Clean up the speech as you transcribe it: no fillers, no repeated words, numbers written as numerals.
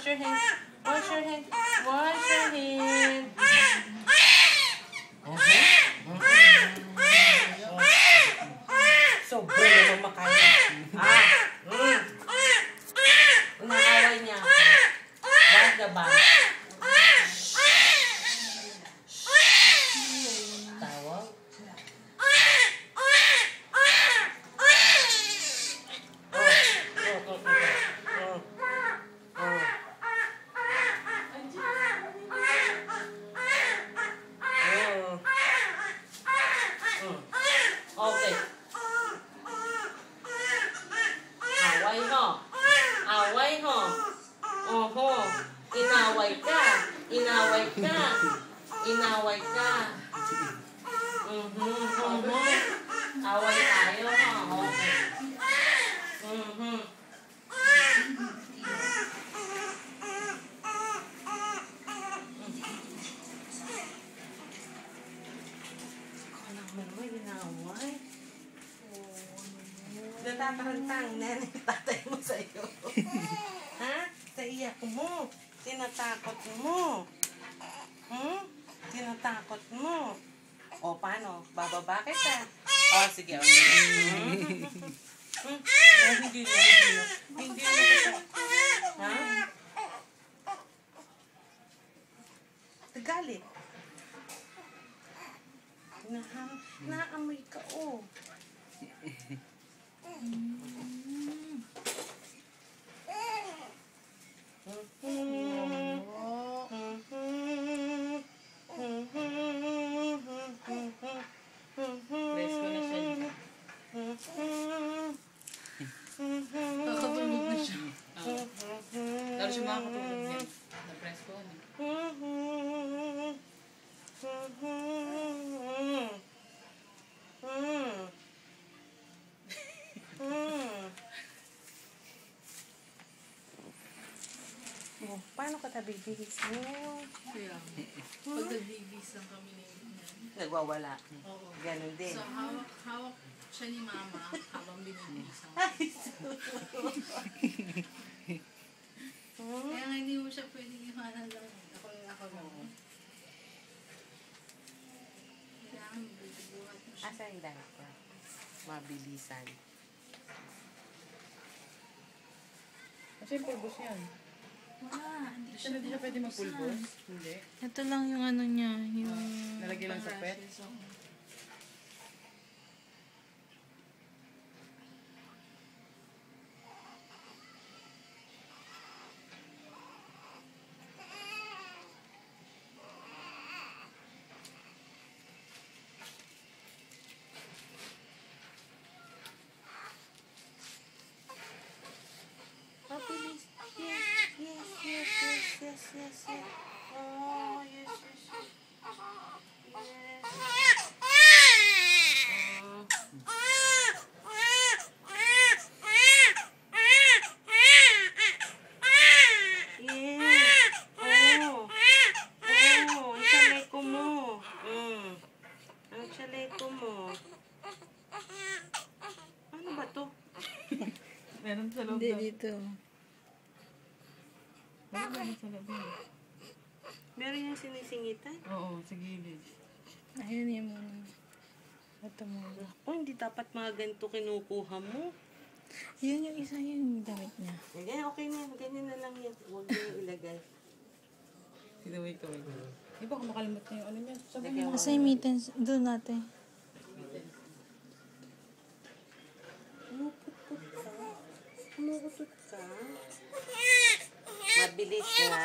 Wash your hands. Wash your hands. Wash your hands. Sobra naman makain. Inaaway niya. Bad na ba? Tawag. Okay. Away ho. Away ho. Oho. Inaway ka. Inaway ka. Inaway ka. Away tayo ho. Okay. May ginaway. Natatarantang nanay tatay mo sa'yo. Ha? Sa iyak mo. Tinatakot mo. Tinatakot mo. O, paano? Bababa kita. O, sige. Hindi na. Hindi na kita. Ha? Tagalit. Naamoy ka, oh. Presko na siya. Kakabulog na siya. Lalo siya makakatulog niya. Na-presko na. Oh, paano ka tabibihis mo? Kaya, pag nagbibis lang kami niya. Nagwawala. Oo. Ganon din. So, hawak siya ni mama habang binibisa. Kaya nga hindi mo siya pwedeng iwanan lang. Ako lang. Kailangan bubuhat mo siya. Asa yung diaper? Mabilisan. Kasi yung pulbos yan. Wala. Hindi siya pwede magpulbos. Hindi. Ito lang yung ano niya, yung... Nalagay lang sa pet. Mabilis. Yes. Oh, yes. Ang chaleco mo. Ano ba to? Meron sa loob. Hindi, dito. Meron sa loob yan. Meron yung sinisingitan? Oo, sa gilid. Ayun yung muna. Ito muna. Oh, hindi dapat mga ganito kinukuha mo. Yun yung isa yung damit niya. Okay na yan. Ganyan na lang yan. Huwag mo yung ilagay. Wait. Di ba kung makalimot na yung ano niya? Sabi Lagyan mo. mo. Asa yung mittens? Doon natin. Umuutot ka. Mabilis na.